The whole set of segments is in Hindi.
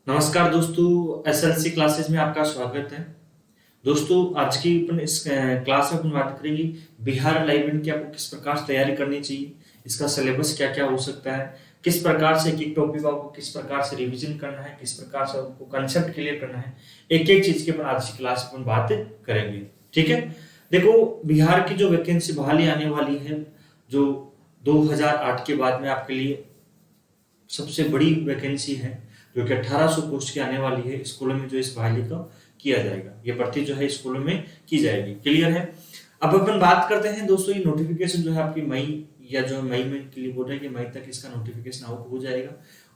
नमस्कार दोस्तों, एसएलसी क्लासेस में आपका स्वागत है। दोस्तों, आज की अपन इस क्लास में अपन बात करेंगे बिहार लाइब्रेरी की आपको किस प्रकार से तैयारी करनी चाहिए, इसका सिलेबस क्या क्या हो सकता है, किस प्रकार से एक एक टॉपिक आपको किस प्रकार से रिवीजन करना है, किस प्रकार से आपको कंसेप्ट क्लियर करना है, एक एक चीज की अपन आज की क्लास में अपन बात करेंगे। ठीक है, देखो, बिहार की जो वैकेंसी बहाली आने वाली है, जो 2008 के बाद में आपके लिए सबसे बड़ी वैकेंसी है, जो कि 1800 पोस्ट की आने वाली है स्कूलों में, जो इस बहाली का किया जाएगा, ये भर्ती जो है स्कूलों में की जाएगी। क्लियर है। अब अपन बात करते हैं दोस्तों, ये नोटिफिकेशन जो है आपकी मई या जो मई में के लिए बोल रहे हैं कि मई तक इसका नोटिफिकेशन आउट हो जाएगा,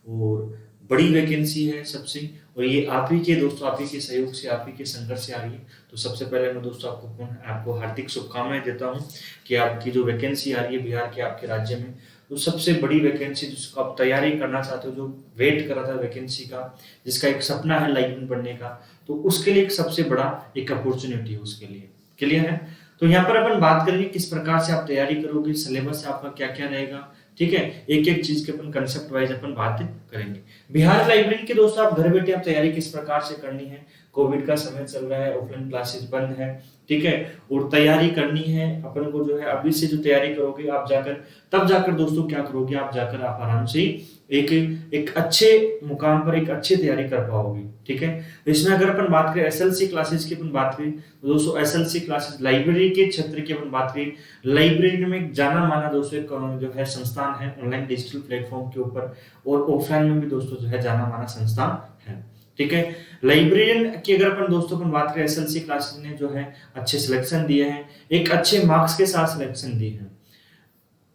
और बड़ी वैकेंसी है सबसे, और ये आप ही के दोस्तों, आप ही के सहयोग से, आप ही के संघर्ष से आ रही है। तो सबसे पहले मैं दोस्तों आपको हार्दिक शुभकामनाएं देता हूं कि आपकी जो वैकेंसी आ रही है बिहार के आपके राज्य में, तो सबसे बड़ी वैकेंसी जिसको आप तैयारी करना चाहते हो, जो वेट कर रहा था वैकेंसी का, जिसका एक सपना है लाइब्रेरियन बनने का, तो उसके लिए एक सबसे बड़ा एक अपॉर्चुनिटी है उसके लिए। क्लियर है। तो यहाँ पर अपन बात करेंगे किस प्रकार से आप तैयारी करोगे, सिलेबस आपका क्या क्या रहेगा। ठीक है, एक एक चीज के अपन कंसेप्ट वाइज अपन बात करेंगे। बिहार लाइब्रेरी के दोस्तों, आप घर बैठे आप तैयारी किस प्रकार से करनी है। कोविड का समय चल रहा है, ऑफलाइन क्लासेस बंद है, ठीक है, और तैयारी करनी है अपन को, जो है अभी से जो तैयारी करोगे आप जाकर, तब जाकर दोस्तों क्या करोगे, आप जाकर आप आराम से एक एक अच्छे मुकाम पर एक अच्छी तैयारी कर पाओगे। ठीक है, इसमें अगर अपन बात करें एसएलसी क्लासेस की अपन बात करें, तो दोस्तों एसएलसी क्लासेस लाइब्रेरी के क्षेत्र की अपन बात करें, लाइब्रेरी में एक जाना माना दोस्तों एक जो है संस्थान है ऑनलाइन डिजिटल प्लेटफॉर्म के ऊपर, और ऑफलाइन में भी दोस्तों जो है जाना माना संस्थान है। ठीक है, लाइब्रेरियन की अगर अपन दोस्तों अपन बात करें, एसएलसी क्लासेस ने जो है अच्छे सिलेक्शन दिए हैं, एक अच्छे मार्क्स के साथ सिलेक्शन दिए हैं,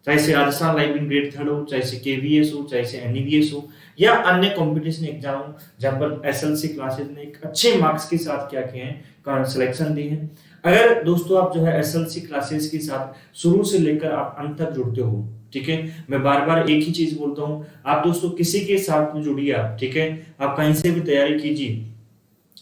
चाहे से राजस्थान लाइब्रेरी ग्रेड 3 हो, चाहे से केवीएस हो, चाहे से एनईवीएस हो, या अन्य कंपटीशन एग्जाम हो, जहां पर एसएलसी क्लासेस ने एक अच्छे मार्क्स के साथ क्या किए हैं, सिलेक्शन दिए हैं। अगर दोस्तों आप जो है एसएलसी क्लासेस के साथ शुरू से लेकर आप अंत तक जुड़ते हो, ठीक है, मैं बार बार एक ही चीज बोलता हूं, आप दोस्तों किसी के साथ में जुड़िए आप, ठीक है, आप कहीं से भी तैयारी कीजिए,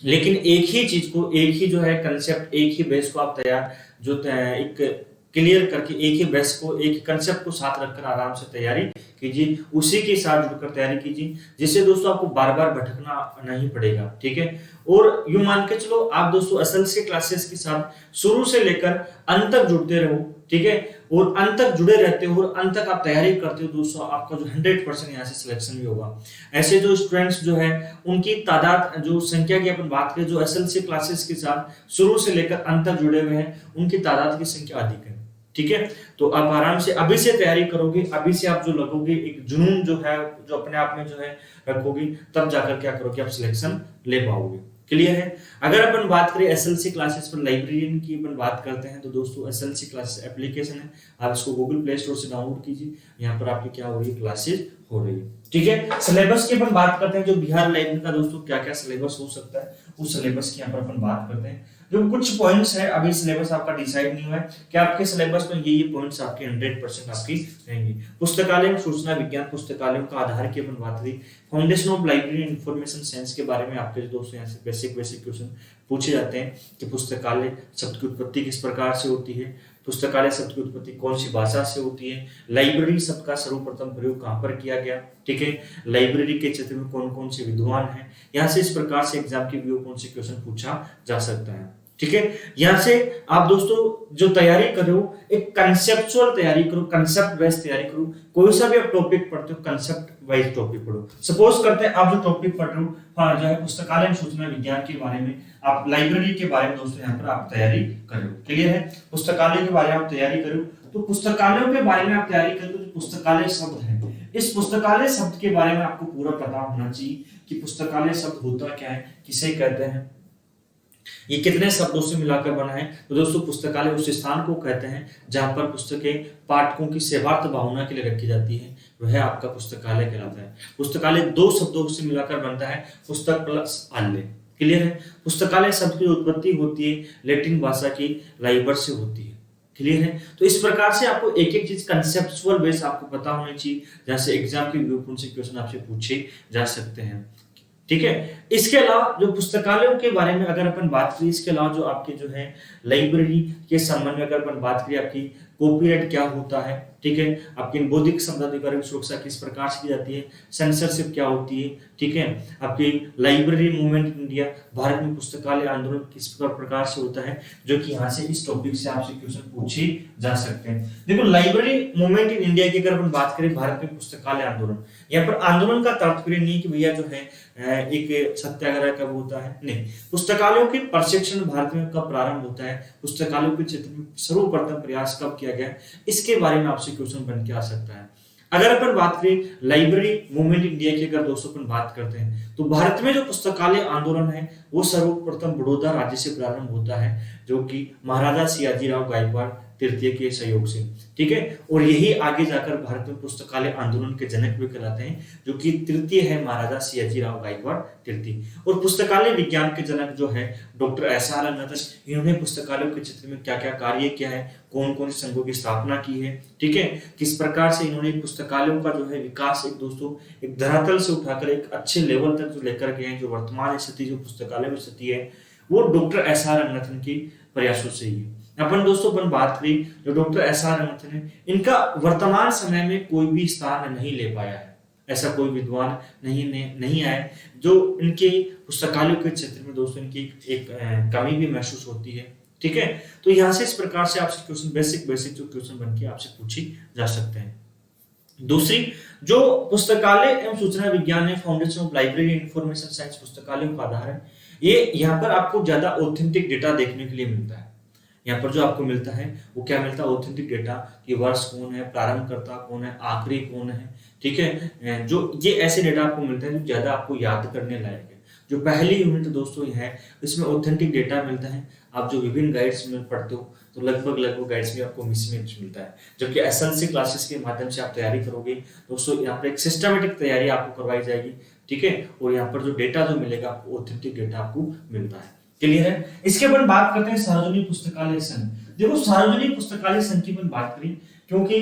लेकिन एक ही चीज को, एक ही जो है कंसेप्ट, एक ही बेस को आप तैयार जो एक क्लियर करके, एक ही बेस को, एक कंसेप्ट को साथ रखकर आराम से तैयारी कीजिए, उसी के साथ जुड़कर तैयारी कीजिए, जिससे दोस्तों आपको बार बार भटकना नहीं पड़ेगा। ठीक है, और यूं मान के चलो आप दोस्तों एसएलसी क्लासेस के साथ शुरू से लेकर अंत तक जुड़ते रहो, ठीक है, और अंत तक जुड़े रहते हो और अंत तक आप तैयारी करते हो, दोस्तों आपका जो 100% यहाँ से सिलेक्शन भी होगा। ऐसे जो स्टूडेंट्स जो है उनकी तादाद, जो संख्या की अपन बात करें, जो एसएलसी क्लासेस के साथ शुरू से लेकर अंत तक जुड़े हुए हैं, उनकी तादाद की संख्या अधिक है। ठीक है, तो आप आराम से अभी से तैयारी करोगे, अभी से आप जो लगोगे, एक जुनून जो है, जो अपने आप में जो है रखोगे, तब जाकर क्या करोगे, आप सिलेक्शन ले पाओगे। क्लियर है। अगर अपन बात करें एसएलसी क्लासेस पर लाइब्रेरियन की अपन बात करते हैं, तो दोस्तों एसएलसी क्लासेस एप्लीकेशन है, आप इसको गूगल प्ले स्टोर से डाउनलोड कीजिए, यहाँ पर आपकी क्या हो रही है, क्लासेस हो रही है। ठीक है, सिलेबस की अपन बात करते हैं, जो बिहार लाइब्रेरी का दोस्तों क्या क्या सिलेबस हो सकता है, उस सिलेबस की यहाँ पर अपन बात करते हैं। जो कुछ पॉइंट्स है, अभी सिलेबस आपका डिसाइड नहीं हुआ है कि आपके सिलेबस में ये पॉइंट्स आपके 100% आपकी रहेंगी। पुस्तकालय, सूचना विज्ञान पुस्तकालयों का आधार की अपन बात करें, foundation of library information science के बारे में आपके दोस्तों यहाँ से बेसिक क्वेश्चन पूछे जाते हैं कि पुस्तकालय शब्द की उत्पत्ति किस प्रकार से होती है, पुस्तकालय शब्द की उत्पत्ति कौन सी भाषा से होती है, लाइब्रेरी शब्द का सर्वप्रथम प्रयोग कहां पर किया गया, ठीक है, लाइब्रेरी के क्षेत्र में कौन कौन से विद्वान हैं, यहाँ से इस प्रकार से एग्जाम के व्यू कौन से क्वेश्चन पूछा जा सकता है। ठीक है, यहां से आप दोस्तों जो तैयारी कर रहे हो, एक कंसेप्चुअल तैयारी करो, कंसेप्ट बेस्ड तैयारी करो, कोई सा भी आप टॉपिक पढ़ते हो कंसेप्ट वाइज टॉपिक पढ़ो। सपोज करते हैं आप जो टॉपिक पढ़ रहे हो, हाँ, जो है पुस्तकालय सूचना विज्ञान के बारे में, आप लाइब्रेरी के बारे में दोस्तों यहाँ पर आप तैयारी कर रहे हो। क्लियर है, पुस्तकालय के बारे में आप तैयारी करो, तो पुस्तकालयों के बारे में आप तैयारी करो, तो पुस्तकालय शब्द है, इस पुस्तकालय शब्द के बारे में आपको पूरा पता होना चाहिए कि पुस्तकालय शब्द होता क्या है, किसे कहते हैं, ये कितने शब्दों से मिलाकर बना है। तो दोस्तों पुस्तकालय उस स्थान को कहते हैं जहां पर पुस्तकें पाठकों की सेवार्थ भावना के लिए रखी जाती है, वह आपका पुस्तकालय कहलाता है। पुस्तकालय दो शब्दों से मिलाकर बनता है, पुस्तक प्लस आलय। क्लियर है, पुस्तकालय शब्द की उत्पत्ति होती है लैटिन भाषा की लाइबर से होती है। क्लियर है, तो इस प्रकार से आपको एक एक चीज कंसेप्चुअल बेस आपको पता होनी चाहिए, जैसे एग्जाम के व्यू पॉइंट से क्वेश्चन आपसे पूछे जा सकते हैं। ठीक है, इसके अलावा जो पुस्तकालयों के बारे में अगर अपन बात करें, इसके अलावा जो आपके जो है लाइब्रेरी के संबंध में अगर अपन बात करें, आपकी कॉपीराइट क्या होता है, ठीक है, आपकी बौद्धिक संपदा अधिकारों की सुरक्षा किस प्रकार से की जाती है, सेंसरशिप क्या होती है, ठीक है, आपकी library movement in India, Bharat में पुस्तकालय आंदोलन किस प्रकार से होता है, जो कि यहाँ से इस टॉपिक से आपसे क्वेश्चन पूछे जा सकते हैं। देखो लाइब्रेरी मूवमेंट इन इंडिया की अगर अपन बात करें, भारत में पुस्तकालय आंदोलन, यहाँ पर आंदोलन का तात्पर्य नहीं कि भैया जो है एक सत्याग्रह कब होता है, नहीं, पुस्तकालयों के प्रशिक्षण भारत में कब प्रारंभ होता है, पुस्तकालयों के क्षेत्र में सर्वप्रथम प्रयास कब किया गया, इसके बारे में आपसे क्वेश्चन बन के आ सकता है। अगर अपन बात करें लाइब्रेरी मूवमेंट इंडिया की, अगर दोस्तों अपन बात करते हैं, तो भारत में जो पुस्तकालय आंदोलन है वो सर्वप्रथम बड़ौदा राज्य से प्रारंभ होता है, जो कि महाराजा सियाजीराव गायकवाड़ तृतीय के सहयोग से, ठीक है, और यही आगे जाकर भारत में पुस्तकालय आंदोलन के जनक भी कहलाते हैं, जो कि तृतीय है महाराजा सियाजीराव गायकवाड़ तृतीय। और पुस्तकालय विज्ञान के जनक जो है डॉक्टर एस.आर. रंगनाथन, इन्होंने पुस्तकालयों के क्षेत्र में क्या क्या कार्य किया है, कौन कौन से संघों की स्थापना की है, ठीक है, किस प्रकार से इन्होंने पुस्तकालयों का जो है विकास एक दोस्तों एक धरातल से उठाकर एक अच्छे लेवल तक जो लेकर गए हैं, जो वर्तमान स्थिति जो पुस्तकालय में स्थिति है वो डॉक्टर एस.आर. रंगनाथन की प्रयासों से ही है। अपन दोस्तों अपन बात करें, जो डॉक्टर एस.आर. रंगनाथन है, इनका वर्तमान समय में कोई भी स्थान नहीं ले पाया है, ऐसा कोई विद्वान नहीं आया जो इनके पुस्तकालयों के क्षेत्र में दोस्तों इनकी एक कमी भी महसूस होती है, ठीक है। तो यहाँ से इस प्रकार से आपसे क्वेश्चन बेसिक जो क्वेश्चन बन के आपसे पूछी जा सकते हैं। दूसरी जो पुस्तकालय एवं सूचना विज्ञान है, foundation of library information science पुस्तकालयों का आधार है, ये यहाँ पर आपको ज्यादा ऑथेंटिक डेटा देखने के लिए मिलता है। यहाँ पर जो आपको मिलता है वो क्या मिलता है, ऑथेंटिक डेटा कि वर्ष कौन है, प्रारंभकर्ता कौन है, आखिरी कौन है, ठीक है, जो ये ऐसे डेटा आपको मिलता है जो ज्यादा आपको याद करने लायक है। जो पहली यूनिट दोस्तों ये है, इसमें ऑथेंटिक डेटा मिलता है। आप जो विभिन्न गाइड्स में पढ़ते हो तो लगभग गाइड्स में आपको मिसमैच मिलता है, जबकि एसएलसी क्लासेस के माध्यम से आप तैयारी करोगे दोस्तों, यहाँ पर एक सिस्टमेटिक तैयारी आपको करवाई जाएगी, ठीक है, और यहाँ पर जो डेटा जो मिलेगा आपको ऑथेंटिक डेटा आपको मिलता है। क्लियर है। इसके बाद बात करते हैं सार्वजनिक पुस्तकालय संघ। देखो सार्वजनिक पुस्तकालय संघ की बात करें, क्योंकि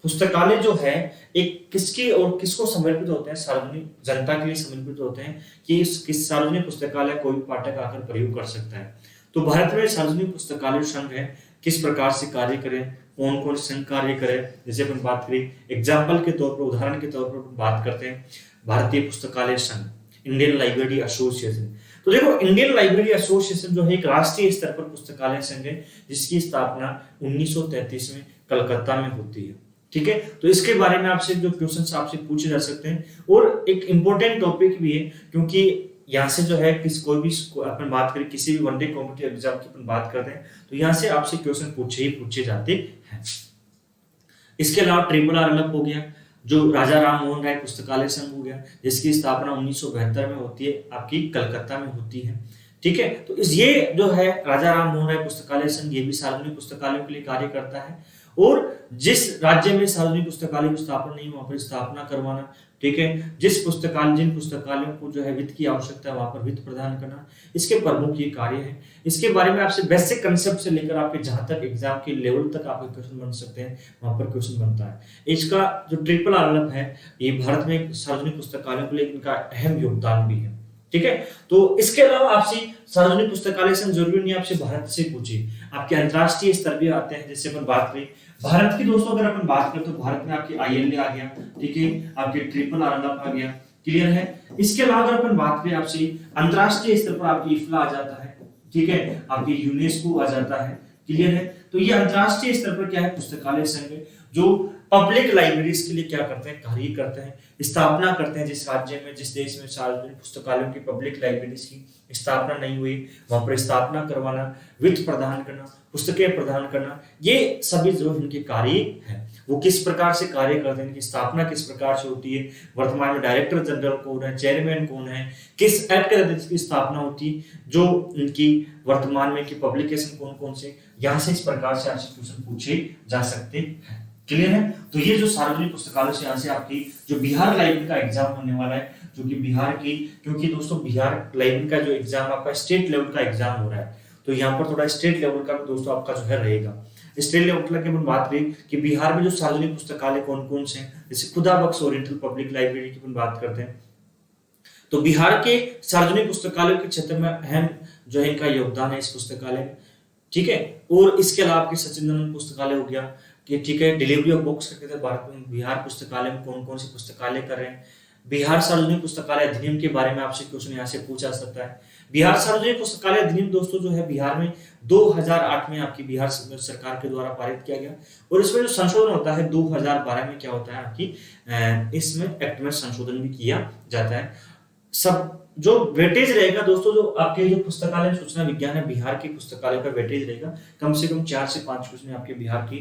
पुस्तकालय जो है एक किसके और किसको समर्पित होते हैं, सार्वजनिक जनता के लिए समर्पित होते हैं कि किस सार्वजनिक पुस्तकालय कोई भी पाठक आकर प्रयोग कर सकता है। तो भारत में सार्वजनिक पुस्तकालय संघ है, किस प्रकार से कार्य करें, कौन कौन संघ कार्य करें, जैसे अपन बात करें एग्जाम्पल के तौर पर, उदाहरण के तौर पर बात करते हैं भारतीय पुस्तकालय संघ, इंडियन लाइब्रेरी एसोसिएशन। तो देखो इंडियन लाइब्रेरी एसोसिएशन जो है एक राष्ट्रीय स्तर पर पुस्तकालय संघ है, जिसकी स्थापना 1933 में कलकत्ता में होती है, ठीक है। तो इसके बारे में आपसे जो क्वेश्चंस आपसे पूछे जा सकते हैं, और एक इंपॉर्टेंट टॉपिक भी है, क्योंकि यहाँ से जो है कोई भी अपन बात करें किसी भी वनडे कॉम्पिटिटिव एग्जाम की अपन बात करते हैं तो यहाँ से आपसे क्वेश्चन पूछे जाते हैं। इसके अलावा ट्रिपल आर अलग हो गया, जो राजा राम मोहन राय पुस्तकालय संघ हो गया, जिसकी स्थापना 1972 में होती है, आपकी कलकत्ता में होती है, ठीक है। तो ये जो है राजा राम मोहन राय पुस्तकालय संघ, ये भी सार्वजनिक पुस्तकालयों के लिए कार्य करता है, और जिस राज्य में सार्वजनिक पुस्तकालय की स्थापना नहीं वहां पर स्थापना करवाना, ठीक है, जिन पुस्तकालयों को जो है वित्त की आवश्यकता है वहां पर वित्त प्रदान करना, इसके प्रमुख ये कार्य है। इसके बारे में आपसे बेसिक कंसेप्ट से लेकर आपके जहां तक एग्जाम के लेवल तक आपके क्वेश्चन बन सकते हैं वहां पर क्वेश्चन बनता है। इसका जो ट्रिपल आर है, ये भारत में सार्वजनिक पुस्तकालयों के लिए इनका अहम योगदान भी है, ठीक है। तो इसके अलावा आपसे सार्वजनिक पुस्तकालय संघ जरूरी नहीं आपसे भारत से पूछे, आपके अंतरराष्ट्रीय स्तर भी आते हैं। जैसे अपन बात करें भारत की दोस्तों, अगर अपन बात करें तो भारत में आपकी ILA आ गया, ठीक है, आपके ट्रिपल आर आ गया, क्लियर है। इसके अलावा अगर अपन बात करें आपसे अंतरराष्ट्रीय स्तर पर आपकी IFLA आ जाता है, ठीक है, आपकी यूनेस्को आ जाता है, क्लियर है। तो ये अंतरराष्ट्रीय स्तर पर क्या है, पुस्तकालय संघ जो पब्लिक लाइब्रेरीज के लिए क्या करते हैं, कार्य करते हैं, स्थापना करते हैं। जिस राज्य में जिस देश में सार्वजनिक पुस्तकालयों की पब्लिक लाइब्रेरीज की स्थापना नहीं हुई वहां पर स्थापना करवाना, वित्त प्रदान करना, पुस्तकें प्रदान करना, ये सभी जो इनके कार्य है। वो किस प्रकार से कार्य करते हैं, इनकी स्थापना किस प्रकार से होती है, वर्तमान में डायरेक्टर जनरल कौन है, चेयरमैन कौन है, किस एक्ट के तहत इसकी स्थापना होती है, जो इनकी वर्तमान में की पब्लिकेशन कौन कौन से, यहाँ से इस प्रकार से आपसे क्वेश्चन पूछे जा सकते हैं। क्लियर है। तो ये जो सार्वजनिक पुस्तकालय से यहाँ से आपकी जो बिहार लाइब्रेरी का एग्जाम होने वाला है, जो कि बिहार की, क्योंकि दोस्तों बिहार लाइब्रेरी का जो एग्जाम आपका स्टेट लेवल का एग्जाम हो रहा है, तो यहाँ पर थोड़ा स्टेट लेवल का दोस्तों आपका जो है रहेगा। स्टेट लेवल की हम बात करें कि बिहार में जो सार्वजनिक पुस्तकालय कौन कौन से हैं, जैसे खुदा बख्श ओरिएंटल पब्लिक लाइब्रेरी की हम बात करते हैं, तो बिहार के सार्वजनिक पुस्तकालयों के क्षेत्र में अहम जो है इनका योगदान है इस पुस्तकालय में, ठीक है। और इसके अलावा आपके सचिदानंद पुस्तकालय हो गया, कि ठीक है, डिलीवरी ऑफ बुक्स करके थे भारत में, बिहार पुस्तकालय में कौन कौन से पुस्तकालय कर रहे हैं। बिहार सार्वजनिक पुस्तकालय अधिनियम के बारे में आपसे क्वेश्चन यहाँ से पूछा जा सकता है। बिहार सार्वजनिक पुस्तकालय अधिनियम दोस्तों जो है बिहार में 2008 में आपकी बिहार सरकार के द्वारा पारित किया गया, और इसमें जो संशोधन होता है 2012 में क्या होता है आपकी इसमें एक्ट में संशोधन भी किया जाता है। सब जो वेटेज रहेगा दोस्तों, जो आपके जो पुस्तकालय सूचना विज्ञान है बिहार की पुस्तकालय का वेटेज रहेगा कम से कम 4 से 5 क्वेश्चन आपके बिहार की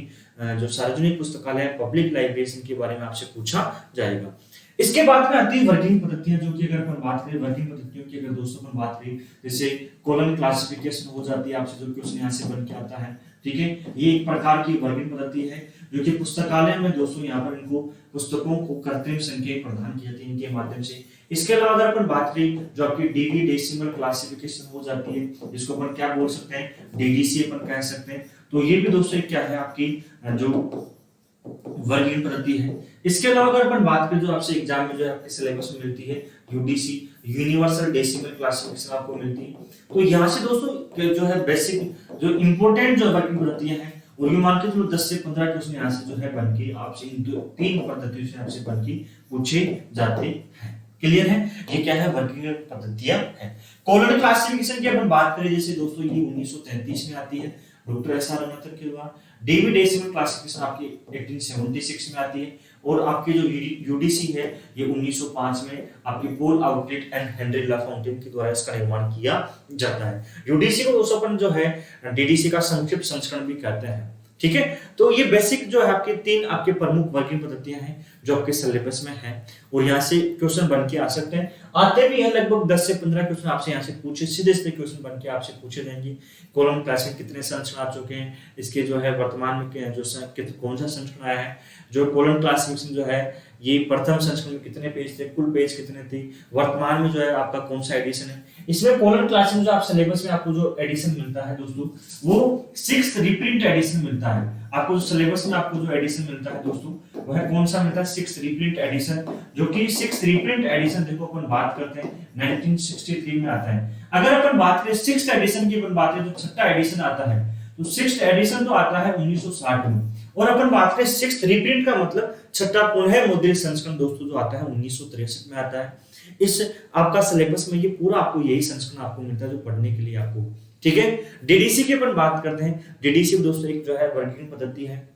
जो सार्वजनिक पुस्तकालय पब्लिक लाइब्रेरीज इनके बारे में आपसे पूछा जाएगा। इसके बाद में आती है वर्किंग पद्धतियां, जो कि अगर अपन बात करें वर्किंग पद्धतियों की, अगर दोस्तों अपन बात करें जैसे कॉलम क्लासिफिकेशन हो जाती है आपसे, जो क्वेश्चन यहाँ से बन के आता है। ठीक है, ये एक प्रकार की वर्किंग पद्धति है जो कि पुस्तकालय में दोस्तों यहाँ पर इनको पुस्तकों को कृत्रिम संख्या प्रदान की जाती है इनके माध्यम से। इसके अलावा अगर अपन बात करें जो आपकी डीडी डेसिमल क्लासिफिकेशन हो जाती है, जिसको अपन क्या बोल सकते हैं, डीडीसी अपन कह सकते हैं। तो ये भी दोस्तों क्या है आपकी जो वर्गीकरण पद्धति है। इसके अलावा अगर अपन बात करें जो आपसे एग्जाम में जो है आपके सिलेबस में मिलती है यूडीसी, यूनिवर्सल डेसिमल क्लासिफिकेशन आपको मिलती है। तो यहाँ से दोस्तों जो है बेसिक जो इंपॉर्टेंट जो वर्गीकरण पद्धतियां हैं, और ये मान के चलो 10 से 15 क्वेश्चन यहाँ से जो है बनके आपसे इन तीन पद्धतियों से आपसे बनके पूछे जाते हैं। क्लियर है, ये क्या है वर्गीकरण पद्धतियां हैं। कॉलम क्लासिफिकेशन की अपन बात करें जैसे दोस्तों ये 1933 में आती है डॉक्टर एस आर रमन के द्वारा। डेविड डेसिमल क्लासिफिकेशन आपकी 1876 में आती है, और आपकी जो यूडीसी है ये 1905 में आपकी पॉल आउटलेट एंड हेनरी लाफोंटेन के द्वारा इसका निर्माण किया जाता है। यूडीसी को दोस्तों अपन जो है डीडीसी का संक्षिप्त संस्करण भी कहते हैं। ठीक है, तो ये बेसिक जो है आपके तीन आपके प्रमुख वर्गीकरण पद्धतियां हैं जो आपके सिलेबस में है, और यहाँ से क्वेश्चन बन के आ सकते हैं, आते भी हैं लगभग 10 से 15 क्वेश्चन आपसे यहाँ से पूछे सीधे सीधे क्वेश्चन बन के आपसे पूछे जाएंगे। कॉलम क्लास में कितने संस्करण आ चुके हैं, इसके जो है वर्तमान में जो कौन सा संस्करण आया है, जो कॉलम क्लासिफिकेशन जो है ये प्रथम संस्करण में कितने पेज थे, कुल पेज कितने थे, वर्तमान में जो है आपका कौन सा एडिशन है। इसमें कॉलम क्लास में जो आप सिलेबस में आपको जो एडिशन मिलता है दोस्तों वो 6th रीप्रिंट एडिशन मिलता है। आपको जो सिलेबस में आपको जो एडिशन मिलता है दोस्तों वह कौन सा मिलता है, 6th रीप्रिंट एडिशन, जो कि 6th रीप्रिंट एडिशन देखो अपन बात करते हैं 1963 में आता है। अगर अपन बात करें 6th एडिशन की अपन बात करें तो छठा एडिशन आता है, तो 6th एडिशन तो आता है 1960 में, और अपन बात करें 6th रीप्रिंट का मतलब छठा पुनः मुद्रित संस्करण दोस्तों जो आता है 1963 में आता है। इस आपका सिलेबस में ये पूरा आपको यही संस्करण आपको मिलता है जो पढ़ने के लिए आपको। ठीक है, डीडीसी की अपन बात करते हैं। डीडीसी दोस्तों एक जो है वर्गीकरण पद्धति है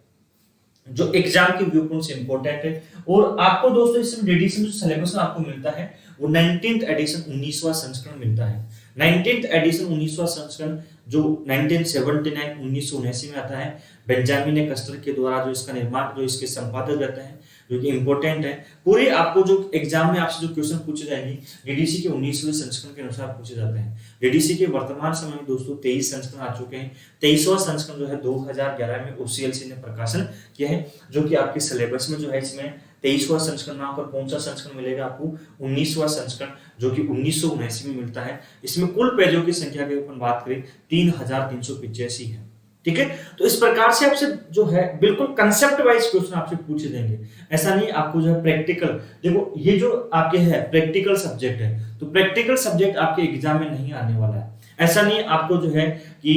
जो एग्जाम के व्यू पॉइंट से इंपॉर्टेंट है, और आपको दोस्तों इसमें डीडीसी में जो सिलेबस में आपको मिलता है वो 19th एडिशन 19वां संस्करण मिलता है। 19th एडिशन 19वां संस्करण जो 1979 में आता है, बेंजामिन कस्टर के द्वारा जो इसका निर्माण जो इसके संपादक रहते हैं, जो कि इंपॉर्टेंट है। पूरे आपको जो एग्जाम में आपसे जो क्वेश्चन पूछे जाएंगे डीडीसी के 19वें संस्करण के अनुसार पूछे जाते हैं। डीडीसी के वर्तमान समय में दोस्तों 23 संस्करण आ चुके हैं। 23वां संस्करण जो है 2011 में ओसीएलसी ने प्रकाशन किया है, जो कि आपके सिलेबस में जो है इसमें 23वां संस्करण नाम पर कौन सा संस्करण मिलेगा आपको, 19वां संस्करण जो कि 1979 में मिलता है। इसमें कुल पेजों की संख्या की अपन बात करें 3385 है। ठीक है, तो इस प्रकार से आपसे जो है बिल्कुल कंसेप्ट वाइज क्वेश्चन आपसे पूछे जाएंगे। ऐसा नहीं आपको जो है प्रैक्टिकल, देखो ये जो आपके है प्रैक्टिकल सब्जेक्ट है, तो प्रैक्टिकल सब्जेक्ट आपके एग्जाम में नहीं आने वाला है। ऐसा नहीं आपको जो है कि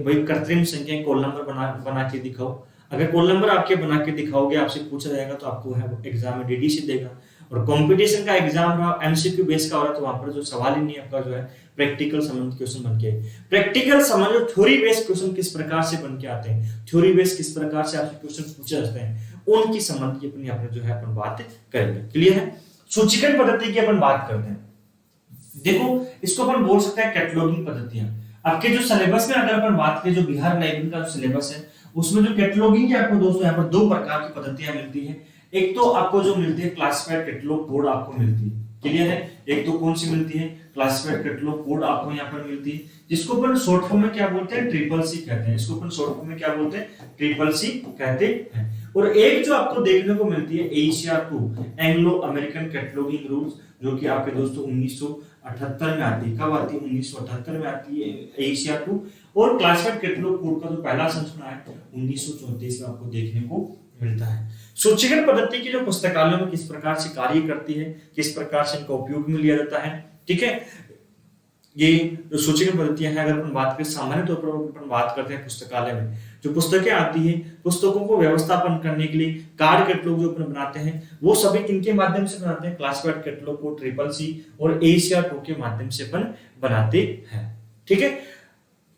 भाई कृत्रिम संख्या कॉल नंबर बना के दिखाओ। अगर कॉल नंबर आपके बना के दिखाओगे आपसे पूछा जाएगा तो आपको है एग्जाम में डीडीसी देगा, और कंपटीशन का एग्जाम रहा एमसीक्यू बेस का हो रहा है तो वहां पर जो सवाल ही नहीं आपका जो है प्रैक्टिकल संबंधित क्वेश्चन बन के। प्रैक्टिकल संबंधित थ्योरी बेस्ड क्वेश्चन किस प्रकार से बन के आते हैं, थ्योरी बेस्ड किस प्रकार से आपसे क्वेश्चन पूछे जाते हैं, उनकी संबंध की अपनी आपने जो है अपन बात करेंगे। क्लियर है, सूचीकरण पद्धति की अपन बात करते हैं। देखो इसको अपन बोल सकते हैं कैटलॉगिंग पद्धतियां। आपके जो सिलेबस में अगर अपन बात करें जो बिहार लाइब्रेरी का जो सिलेबस है उसमें जो कैटलॉगिंग की आपको दोस्तों यहाँ पर दो प्रकार की पद्धतियां मिलती है। एक तो आपको जो मिलती है क्लासिफाइड कैटलॉग कोड आपको मिलती है। क्लियर है, एक तो कौन सी मिलती है क्लासिफाइड कैटलॉग कोड आपको यहाँ पर मिलती है, जिसको अपन शॉर्ट फॉर्म में क्या बोलते हैं ट्रिपल सी कहते हैं। इसको अपन शॉर्ट फॉर्म में क्या बोलते हैं ट्रिपल सी कहते हैं। और एक जो आपको देखने को मिलती है ACR2 Anglo American cataloguing rules, जो कि आपके दोस्तों 1978 में आती है। कब आती है 1978 में आती है ACR2। और क्लासिफाइड कैटलॉग कोड का जो पहला संस्करण है 1934 में आपको देखने को मिलता है। सूचीकरण पद्धति की जो पुस्तकालयों में किस प्रकार से कार्य करती है, किस प्रकार से इनका उपयोग में लिया जाता है। ठीक है, ये जो सूचीकरण पद्धतियां हैं अगर अपन बात करें सामान्य तौर पर अपन बात करते हैं पुस्तकालय में, जो पुस्तकें आती है, पुस्तकों को व्यवस्थापन करने के लिए कार्ड कैटलॉग जो अपन बनाते हैं, वो सभी किनके माध्यम से बनाते हैं? क्लासिफाइड कैटलॉग को ट्रिपल सी और ACR2 के माध्यम से अपन बनाते हैं। ठीक है,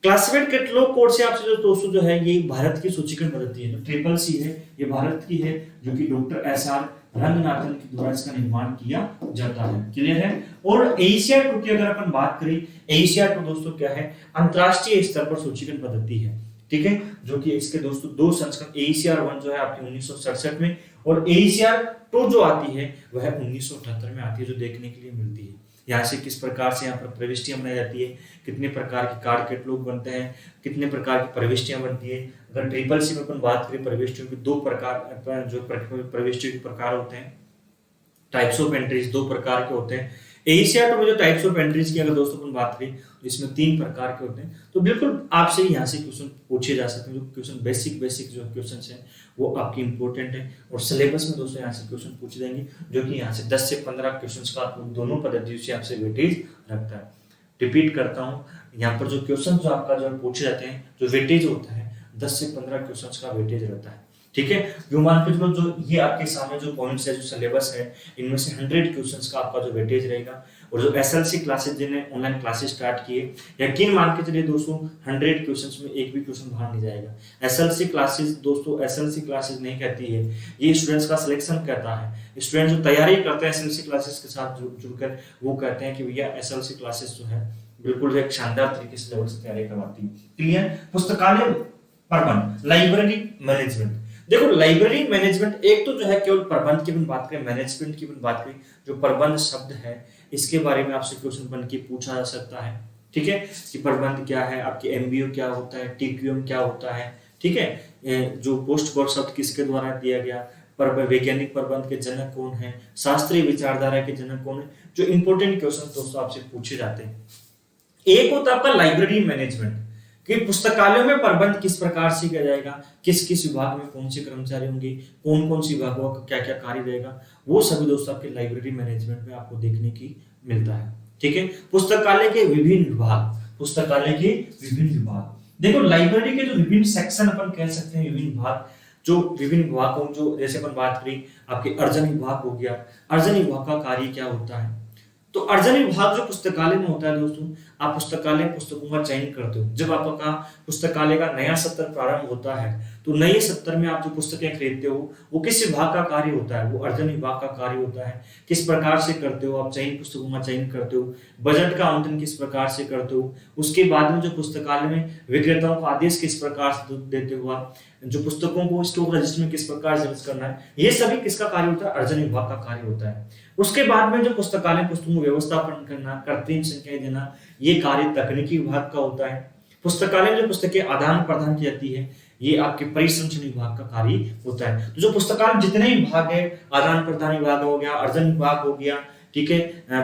क्लासिफाइड कैटलॉग कोड से आपसे जो दोस्तों जो है ये भारत की सूचीकरण पद्धति है, जो ट्रिपल सी है ये भारत की है, जो कि डॉक्टर SR रंगनाथन के द्वारा इसका निर्माण किया जाता है। क्लियर है? और ACR2 की अगर अपन बात करें, ACR2 दोस्तों क्या है? अंतरराष्ट्रीय स्तर पर सूचीकरण पद्धति है। ठीक है, जो कि इसके दोस्तों दो संस्करण ACR1 जो है आपकी 1967 में और ACR2 जो आती है वह 1978 में आती है, जो देखने के लिए मिलती है। यहाँ से किस प्रकार से यहाँ पर प्रविष्टियां बनाई जाती है, कितने प्रकार के कार्ड कैटलॉग बनते हैं, कितने प्रकार की प्रविष्टियां बनती है। अगर ट्रिपल सी में अपन बात करें, प्रविष्टियों के दो प्रकार, जो प्रविष्टियों के प्रकार होते हैं, टाइप्स ऑफ एंट्रीज दो प्रकार के होते हैं। ACR2 में जो टाइप्स ऑफ एंट्रीज की अगर दोस्तों अपन बात करें तो इसमें 3 प्रकार के होते हैं। तो बिल्कुल आपसे यहाँ से क्वेश्चन पूछे जा सकते हैं, जो क्वेश्चन बेसिक जो क्वेश्चन हैं वो आपकी इंपॉर्टेंट है और सिलेबस में दोस्तों यहाँ से क्वेश्चन पूछे जाएंगे, जो कि यहाँ से 10 से 15 क्वेश्चन का दोनों पद्धतियों से आपसे वेटेज रखता है। रिपीट करता हूँ, यहाँ पर जो क्वेश्चन जो आपका जो पूछे जाते हैं, जो वेटेज होता है 10 से 15 क्वेश्चन का वेटेज रहता है। ठीक है, जो मान के चलो जो ये आपके सामने जो पॉइंट्स है, जो सिलेबस है, इनमें से 100 क्वेश्चंस का आपका जो वेटेज रहेगा। और जो SLC क्लासेस जिन्हें ऑनलाइन क्लासेस स्टार्ट किए, यकीन मान के चलिए दोस्तों 100 क्वेश्चंस में एक भी क्वेश्चन बाहर नहीं जाएगा। SLC क्लासेस दोस्तों SLC क्लासेस नहीं कहती है, ये स्टूडेंट्स का सिलेक्शन कहता है। स्टूडेंट जो तैयारी करते हैं SLC क्लासेस के साथ जुड़कर, वो कहते हैं कि भैया SLC क्लासेस जो है बिल्कुल एक शानदार तरीके से लेवल से तैयारी करवाती है। क्लियर? पुस्तकालय प्रबंध, लाइब्रेरी मैनेजमेंट। देखो, लाइब्रेरी मैनेजमेंट एक तो जो है केवल प्रबंध की बात करें, मैनेजमेंट की बात करें, जो प्रबंध शब्द है इसके बारे में आपसे क्वेश्चन बन के पूछा जा सकता है। ठीक है, कि प्रबंध क्या है, आपके MBO क्या होता है, TQM क्या होता है। ठीक है, जो पोस्ट कोड शब्द किसके द्वारा दिया गया, वैज्ञानिक प्रबंध के जनक कौन है, शास्त्रीय विचारधारा के जनक कौन है, जो इंपॉर्टेंट क्वेश्चन दोस्तों आपसे पूछे जाते हैं। एक होता है आपका लाइब्रेरी मैनेजमेंट, कि पुस्तकालयों में प्रबंध किस प्रकार से किया जाएगा, किस किस विभाग में कौन से कर्मचारी होंगे, कौन कौन सी विभागों का क्या क्या कार्य रहेगा, वो सभी दोस्तों आपके लाइब्रेरी मैनेजमेंट में आपको देखने की मिलता है। ठीक है, पुस्तकालय के विभिन्न विभाग, पुस्तकालय के विभिन्न विभाग। देखो, लाइब्रेरी के जो विभिन्न सेक्शन अपन कह सकते हैं, विभिन्न विभाग, जो विभिन्न विभागों, जो जैसे अपन बात करी आपके अर्जन विभाग हो गया, अर्जन विभाग का कार्य क्या होता है। तो अर्जन विभाग जो पुस्तकालय में होता है दोस्तों, आप पुस्तकालय पुस्तकों का चयन करते हो। जब आपका पुस्तकालय का नया सत्र प्रारंभ होता है तो नए सत्र में आप जो पुस्तकें खरीदते हो वो किस विभाग का कार्य होता है, वो अर्जन विभाग का कार्य होता है। किस प्रकार से करते हो आप चयन, पुस्तकों का चयन करते हो, बजट का आवंटन किस प्रकार से करते हो, उसके बाद में जो पुस्तकालय में विक्रेताओं को आदेश किस प्रकार से देते हो आप, जो पुस्तकों को स्टॉक रजिस्टर में किस प्रकार से दर्ज करना है, ये सभी किसका कार्य होता है, अर्जन विभाग का कार्य होता है। उसके बाद में जो पुस्तकालय पुस्तकों व्यवस्थापन करना, कृत्रिम संख्याएं देना, ये कार्य तकनीकी विभाग का होता है। पुस्तकालय में जो पुस्तकें आदान प्रदान की जाती है, ये आपके परिसंचरण विभाग का कार्य होता है। तो जो पुस्तकालय जितने विभाग है, आदान प्रदान विभाग हो गया, अर्जन विभाग हो गया, ठीक है,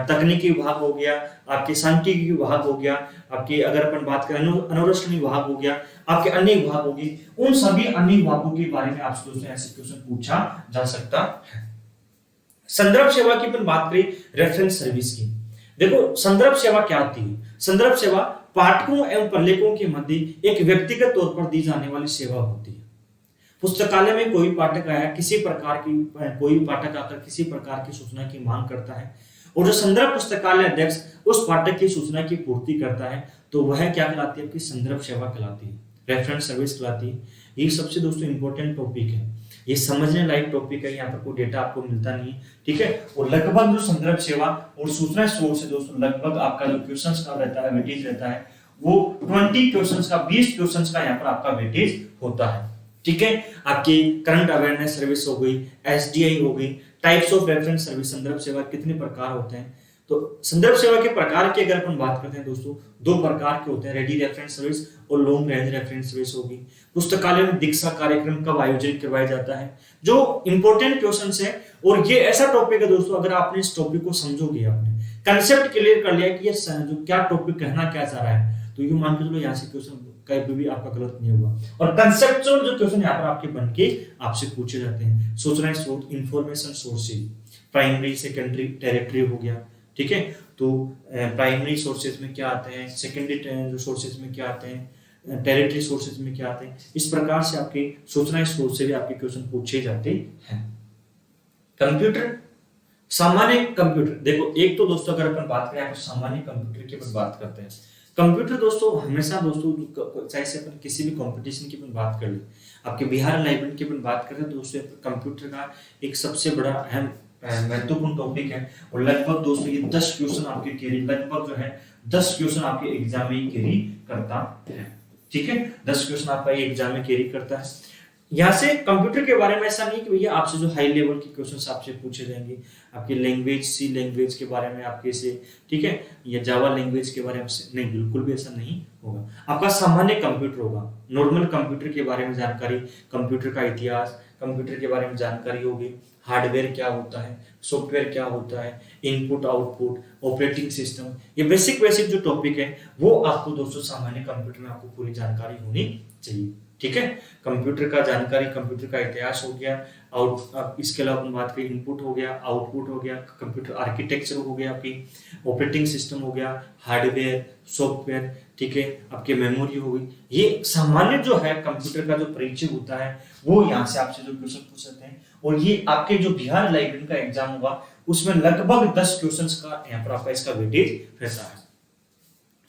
तकनीकी विभाग हो गया, आपके सांख्यिकी विभाग हो गया, आपके अगर अपन बात करें अनुरक्षण विभाग हो गया, आपके अन्य विभाग हो गए, उन सभी अन्य विभागों के बारे में आपसे दोस्तों ऐसे क्वेश्चन पूछा जा सकता है। संदर्भ सेवा की अपन बात करें, रेफरेंस सर्विस की। देखो, संदर्भ सेवा क्या होती है? संदर्भ सेवा पाठकों एवं प्रलेखों के मध्य एक व्यक्तिगत तौर पर दी जाने वाली सेवा होती है। पुस्तकालय में कोई पाठक आया, किसी प्रकार की कोई पाठक आकर किसी प्रकार की सूचना की मांग करता है और जो संदर्भ पुस्तकालय अध्यक्ष उस पाठक की सूचना की पूर्ति करता है, तो वह क्या कहलाती है? आपकी संदर्भ सेवा कहलाती है, रेफरेंस सर्विस कहलाती है। ये सबसे दोस्तों इंपॉर्टेंट टॉपिक है, ये समझने लायक टॉपिक है, यहाँ पर कोई डेटा आपको मिलता नहीं है। ठीक है, और लगभग जो संदर्भ सेवा और सूचना सोर्स है दोस्तों, लगभग आपका जो क्वेश्चंस का रहता है, वेटेज रहता है, वो 20 क्वेश्चंस का, 20 क्वेश्चंस का यहाँ पर आपका वेटेज होता है। ठीक है, आपकी करंट अवेयरनेस सर्विस हो गई, SDI हो गई, टाइप्स ऑफ रेफरेंस सर्विस, संदर्भ सेवा कितने प्रकार होते हैं। तो संदर्भ सेवा के प्रकार की अगर अपन बात करते हैं दोस्तों, दो प्रकार के होते हैं, रेडी रेफरेंस सर्विस और लॉन्ग रेंज रेफरेंस सर्विस होगी। पुस्तकालय में दीक्षा कार्यक्रम कब आयोजित करवाया जाता है, जो इंपॉर्टेंट क्वेश्चंस है। और ये ऐसा टॉपिक है दोस्तों, अगर आपने इस टॉपिक को समझोगे, आपने कंसेप्ट क्लियर कर लिया कि ये जो क्या टॉपिक कहना क्या चाह रहा है, तो ये मान के चलो यहाँ से क्वेश्चन कहीं भी आपका गलत नहीं होगा। और कंसेप्चुअल जो क्वेश्चन यहाँ पर आपके बनके आपसे पूछे जाते हैं, सूचना स्रोत, information sources, primary secondary territory हो गया। ठीक है, तो प्राइमरी सोर्सेज में क्या आते हैं, सेकेंडरी जो सोर्सेज में क्या आते हैं, टेरिटरी सोर्सेज में क्या आते हैं। इस प्रकार से आपके सूचना स्रोत से भी आपके क्वेश्चन पूछे जाते हैं। कंप्यूटर, सामान्य कंप्यूटर, देखो एक तो दोस्तों अगर अपन बात करें सामान्य कंप्यूटर की अपन बात करते हैं। कंप्यूटर दोस्तों हमेशा दोस्तों चाहे से अपन किसी भी कंपटीशन की अपन बात कर ले, आपके बिहार लाइब्रेरी की अपन बात करें तो दोस्तों कंप्यूटर का एक सबसे बड़ा अहम महत्वपूर्ण टॉपिक है। और लगभग दोस्तों ये 10 क्वेश्चन आपके कैरी, लगभग जो है 10 क्वेश्चन आपके एग्जाम में कैरी करता है। ठीक है, 10 क्वेश्चन आपका ये एग्जाम में कैरी करता है। यहाँ से कंप्यूटर के बारे में ऐसा नहीं कि भैया आपसे जो हाई लेवल के क्वेश्चंस आपसे पूछे जाएंगे, आपकी लैंग्वेज सी लैंग्वेज के बारे में आपके से, ठीक है, या जावा लैंग्वेज के बारे में नहीं, बिल्कुल भी ऐसा नहीं होगा। आपका सामान्य कंप्यूटर होगा, नॉर्मल कंप्यूटर के बारे में जानकारी, कंप्यूटर का इतिहास, कंप्यूटर के बारे में जानकारी होगी, हार्डवेयर क्या होता है, सॉफ्टवेयर क्या होता है, इनपुट आउटपुट, ऑपरेटिंग सिस्टम, ये बेसिक बेसिक जो टॉपिक है वो आपको दोस्तों सामान्य कंप्यूटर में आपको पूरी जानकारी होनी चाहिए। ठीक है, कंप्यूटर का जानकारी, कंप्यूटर का इतिहास हो गया, इसके अलावा अपन बात करें इनपुट हो गया, आउटपुट हो गया, कंप्यूटर आर्किटेक्चर हो गया, आपकी ऑपरेटिंग सिस्टम हो गया, हार्डवेयर, सॉफ्टवेयर, ठीक है, आपके मेमोरी हो गई। ये सामान्य जो है कंप्यूटर का जो परिचय होता है वो यहाँ से आपसे जो क्वेश्चन पूछ सकते हैं। और ये आपके जो बिहार लाइब्रेरी का एग्जाम होगा उसमें लगभग 10 क्वेश्चंस का यहाँ पर आपका इसका वेटेज रहता है।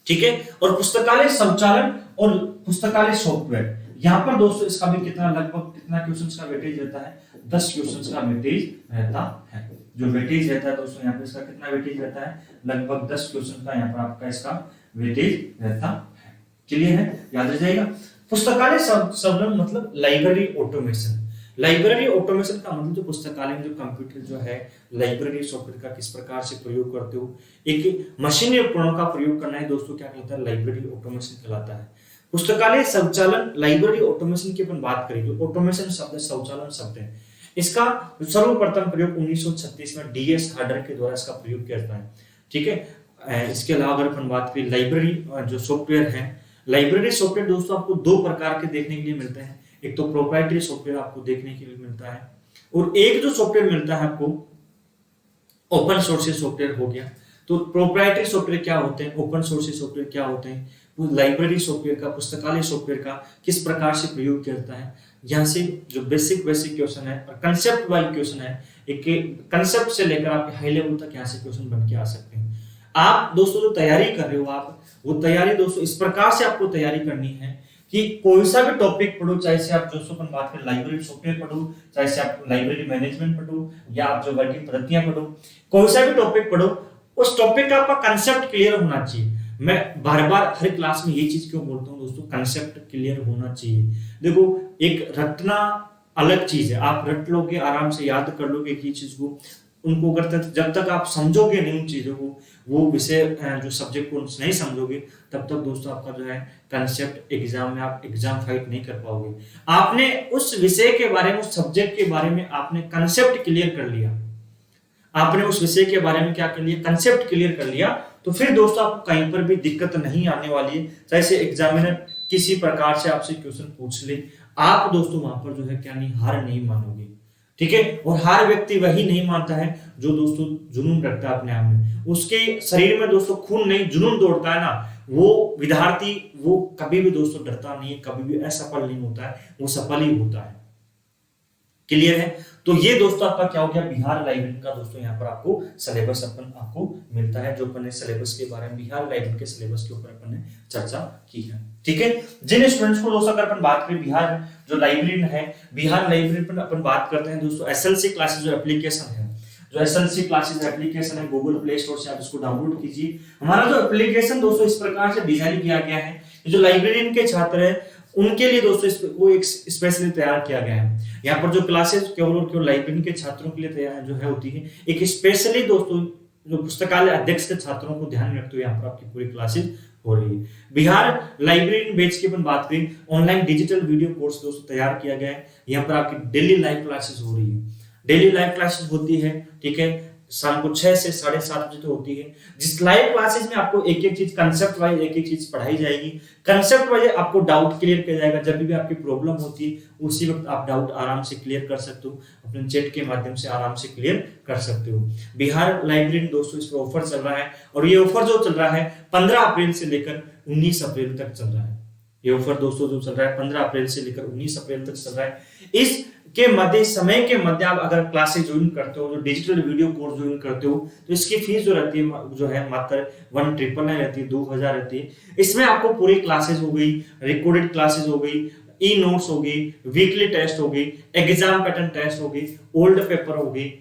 ठीक है, और पुस्तकालय संचालन और पुस्तकालय सॉफ्टवेयर, यहाँ पर दोस्तों इसका भी लगभग कितना क्वेश्चंस का वेटेज रहता है, 10 क्वेश्चंस का वेटेज रहता है। जो वेटेज रहता है दोस्तों यहाँ पे इसका कितना वेटेज रहता है, लगभग 10 क्वेश्चन का यहाँ पर आपका इसका वेटेज रहता है। क्लियर है, याद रह जाएगा। पुस्तकालय संचालन मतलब लाइब्रेरी ऑटोमेशन। लाइब्रेरी ऑटोमेशन का मतलब जो पुस्तकालय में जो कंप्यूटर जो है लाइब्रेरी सॉफ्टवेयर का किस प्रकार से प्रयोग करते हो, एक मशीनी उपकरणों का प्रयोग करना है दोस्तों, क्या कहलाता है, लाइब्रेरी ऑटोमेशन कहलाता है। पुस्तकालय संचालन, लाइब्रेरी ऑटोमेशन की अपन बात करें, जो ऑटोमेशन शब्द संचालन शब्द है, इसका सर्वप्रथम प्रयोग 1936 में डीएस हार्डर के द्वारा इसका प्रयोग किया जाता है। ठीक है, इसके अलावा अगर अपन बात करें लाइब्रेरी जो सॉफ्टवेयर है, लाइब्रेरी सॉफ्टवेयर दोस्तों आपको दो प्रकार के देखने के लिए मिलते हैं। एक तो प्रोप्राइटरी सॉफ्टवेयर आपको देखने के लिए मिलता है, और एक जो सॉफ्टवेयर मिलता है आपको ओपन सोर्स सॉफ्टवेयर हो गया। तो प्रोप्राइटरी सॉफ्टवेयर क्या होते हैं, ओपन सोर्स सॉफ्टवेयर क्या होते हैं, वो लाइब्रेरी सॉफ्टवेयर का, पुस्तकालय सॉफ्टवेयर का किस प्रकार से प्रयोग करता है। यहाँ से जो बेसिक क्वेश्चन है और कंसेप्ट वाइज क्वेश्चन है, एक कंसेप्ट से लेकर आपके हाई लेवल तक यहाँ से क्वेश्चन बन के आ सकते हैं। आप दोस्तों जो तैयारी कर रहे हो, आप वो तैयारी दोस्तों इस प्रकार से आपको तैयारी करनी है कि कोई सा भी टॉपिक पढ़ो, चाहे से आप दोस्तों अपन बात करें लाइब्रेरी सॉफ्टवेयर पढ़ो, चाहे से आप लाइब्रेरी मैनेजमेंट पढ़ो, या आप जो वर्किंग पद्धतियां पढ़ो, कोई सा भी टॉपिक पढ़ो, उस टॉपिक का आपका कंसेप्ट क्लियर होना चाहिए। मैं बार बार हर क्लास में ये चीज क्यों बोलता हूँ दोस्तों, कंसेप्ट क्लियर होना चाहिए। देखो एक रटना अलग चीज है, आप रट लोगे, आराम से याद कर लोगे एक ही चीज को, उनको जब तक आप समझोगे नहीं उन चीजों को, वो विषय जो सब्जेक्ट को नहीं समझोगे, तब तक दोस्तों आपका जो है कंसेप्ट एग्जाम में आप एग्जाम फाइट नहीं कर पाओगे। आपने उस विषय के बारे में, उस सब्जेक्ट के बारे में आपने कंसेप्ट क्लियर कर लिया, आपने उस विषय के बारे में क्या कर लिया, कंसेप्ट क्लियर कर लिया, तो फिर दोस्तों आपको कहीं पर भी दिक्कत नहीं आने वाली है। चाहे से एग्जामिनर किसी प्रकार से आपसे क्वेश्चन पूछ ले, आप दोस्तों वहां पर जो है क्या नहीं, हार नहीं मानोगे। ठीक है, और हार व्यक्ति वही नहीं मानता है जो दोस्तों जुनून रखता है अपने आप में, उसके शरीर में दोस्तों खून नहीं जुनून दौड़ता है ना, वो विद्यार्थी वो कभी भी दोस्तों डरता नहीं है, कभी भी असफल नहीं होता है, वो सफल ही होता है। क्लियर है, तो ये दोस्तों आपका क्या हो गया, बिहार लाइब्रेरी का दोस्तों यहाँ पर आपको सिलेबस अपन आपको मिलता है, जो अपन ने सिलेबस के बारे में बिहार लाइब्रेरी के सिलेबस के ऊपर अपन ने चर्चा की है। ठीक है, जिन स्टूडेंट्स को दोस्तों अगर अपन बात करें बिहार जो लाइब्रेरी है, बिहार लाइब्रेरी पर अपन बात करते हैं दोस्तों एसएलसी क्लासेस जो एप्लीकेशन है, जो एसएलसी क्लासेस एप्लीकेशन है, गूगल प्ले स्टोर से आप इसको डाउनलोड कीजिए। हमारा जो एप्लीकेशन दोस्तों इस प्रकार से डिजाइन किया गया है, जो लाइब्रेरियन के छात्र है उनके लिए दोस्तों वो एक स्पेशली तैयार किया गया है। यहाँ पर जो क्लासेस केवल और केवल लाइब्रेरी के छात्रों के लिए तैयार जो है होती है, एक स्पेशली दोस्तों जो पुस्तकालय अध्यक्ष के छात्रों को ध्यान रखते हुए यहाँ पर आपकी पूरी क्लासेस हो रही है। बिहार लाइब्रेरी बैच की अपन बात करें, ऑनलाइन डिजिटल वीडियो कोर्स दोस्तों तैयार किया गया है। यहाँ पर आपकी डेली लाइव क्लासेस हो रही है, डेली लाइव क्लासेस होती है। ठीक है, शाम को 6 से 7:30 बजे तो होती है, जिस लाइव क्लासेस में आपको एक एक चीज कंसेप्ट वाइज एक एक चीज पढ़ाई जाएगी। कंसेप्ट वाइज आपको डाउट क्लियर किया जाएगा, जब भी आपकी प्रॉब्लम होती है उसी वक्त आप डाउट आराम से क्लियर कर सकते हो, अपने चैट के माध्यम से आराम से क्लियर कर सकते हो। बिहार लाइब्रेरी दोस्तों इस पर ऑफर चल रहा है, और ये ऑफर जो चल रहा है 15 अप्रैल से लेकर 19 अप्रैल तक चल रहा है। ये ऑफर दोस्तों जो चल रहा है 15 अप्रैल से लेकर 19 अप्रैल तक चल रहा है। इसके मध्य समय के मध्य आप अगर क्लासेस ज्वाइन करते हो, जो डिजिटल वीडियो कोर्स ज्वाइन करते हो, तो इसकी फीस जो रहती है जो है मात्र 1999 रहती है, 2000 रहती है। इसमें आपको पूरी क्लासेस हो गई, रिकॉर्डेड क्लासेस हो गई, ई नोट्स हो गई, वीकली टेस्ट हो गई, एग्जाम पैटर्न टेस्ट हो गई, ओल्ड पेपर हो गई,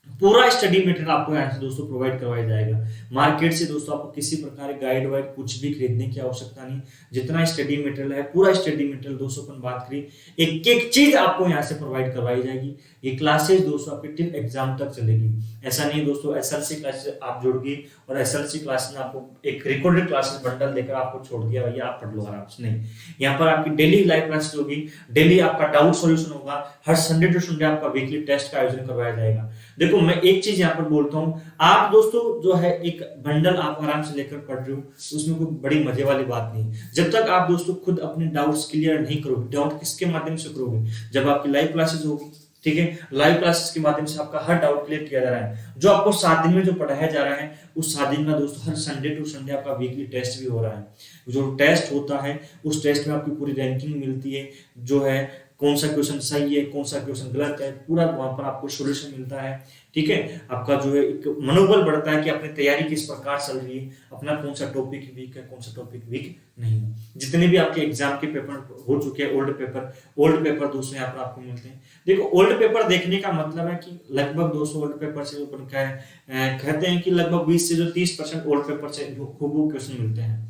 पूरा स्टडी मटेरियल आपको यहाँ से दोस्तों प्रोवाइड करवाया जाएगा। मार्केट से दोस्तों आपको किसी प्रकार की गाइड वाइड कुछ भी खरीदने की आवश्यकता नहीं। जितना स्टडी मटेरियल है, पूरा स्टडी मटेरियल दोस्तों अपन बात करें, एक एक चीज आपको यहाँ से प्रोवाइड करवाई जाएगी। ये क्लासेस दोस्तों आपकी टिल एग्जाम तक चलेगी। ऐसा नहीं दोस्तों एसएलसी क्लासेस आप जोड़िए और एसएलसी क्लास में आपको एक रिकॉर्डेड क्लासेस बंडल देकर आपको छोड़ दिया भैया आप पढ़ लो आराम से, नहीं। यहाँ पर आपकी डेली लाइव क्लासेस होगी, डेली आपका डाउट सॉल्यूशन होगा, हर संडे टू संडे आपका वीकली टेस्ट का आयोजन करवाया जाएगा। देखो मैं एक चीज यहाँ पर बोलता हूँ, आप दोस्तों जो है एक बंडल आप आराम से लेकर पढ़ रहे हो, उसमें कोई बड़ी मजे वाली बात नहीं। जब तक आप दोस्तों खुद अपने डाउट्स क्लियर नहीं करोगे, डाउट किसके माध्यम से करोगे, जब आपकी लाइव क्लासेस होगी, ठीक है। लाइव क्लासेस के माध्यम से आपका हर डाउट क्लियर किया जा रहा है। जो आपको 7 दिन में जो पढ़ाया जा रहा है, उस 7 दिन का दोस्तों हर संडे टू संडे आपका वीकली टेस्ट भी हो रहा है। जो टेस्ट होता है उस टेस्ट में आपकी पूरी रैंकिंग मिलती है, जो है कौन सा क्वेश्चन सही है, कौन सा क्वेश्चन गलत है, पूरा वहां पर आपको सॉल्यूशन मिलता है, ठीक है। आपका जो है एक मनोबल बढ़ता है कि अपनी तैयारी किस प्रकार चल रही है, अपना कौन सा टॉपिक वीक है, कौन सा टॉपिक वीक नहीं है। जितने भी आपके एग्जाम के पेपर हो चुके हैं, ओल्ड पेपर दोस्तों यहाँ पर आपको मिलते हैं। देखो ओल्ड पेपर देखने का मतलब है कि लगभग 200 ओल्ड पेपर से अपन कहते हैं कि लगभग 20 से जो 30% ओल्ड पेपर से खूब क्वेश्चन मिलते हैं।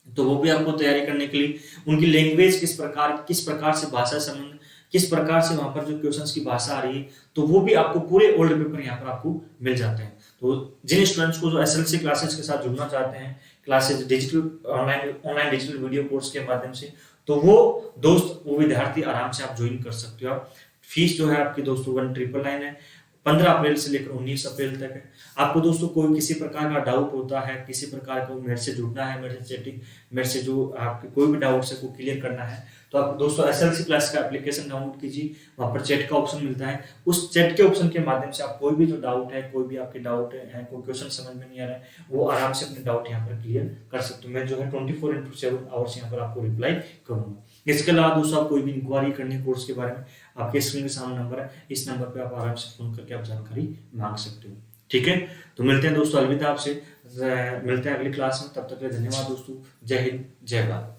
तो वो भी आपको तैयारी करने के लिए उनकी लैंग्वेज किस प्रकार से भाषा संबंध, किस प्रकार से वहां पर जो क्वेश्चंस की भाषा आ रही है, तो वो भी आपको पूरे ओल्ड पेपर यहाँ पर आपको मिल जाते हैं। तो जिन स्टूडेंट्स को जो एसएलसी क्लासेस के साथ जुड़ना चाहते हैं, classes digital online digital video course के माध्यम से, तो वो विद्यार्थी आराम से आप ज्वाइन कर सकते हो। फीस जो है आपकी दोस्तों 1999 है, 15 अप्रैल से लेकर 19 अप्रैल तक है। आपको दोस्तों कोई किसी प्रकार का डाउट होता है, किसी प्रकार को मेरे से जुड़ना है, मेरे से जो आपके कोई भी डाउट है को क्लियर करना है, तो आप दोस्तों एसएलसी क्लास का एप्लीकेशन डाउनलोड कीजिए। वहां पर चैट का ऑप्शन मिलता है, उस चैट के ऑप्शन के माध्यम से आप कोई भी जो डाउट है, कोई भी आपके डाउट है, कोई क्वेश्चन समझ में नहीं आ रहा है, वो आराम से अपने डाउट यहाँ पर क्लियर कर सकते हो। मैं जो है 24/7 आवर्स यहाँ पर आपको रिप्लाई करूंगा। इसके अलावा दोस्तों आप कोई भी इंक्वायरी करनी कोर्स के बारे में, आपके स्क्रीन के सामने नंबर है, इस नंबर पे आप आराम से फोन करके आप जानकारी मांग सकते हो, ठीक है। तो मिलते हैं दोस्तों, अलविदा आपसे, मिलते हैं अगली क्लास में। तब तक के लिए धन्यवाद दोस्तों, जय हिंद, जय भारत।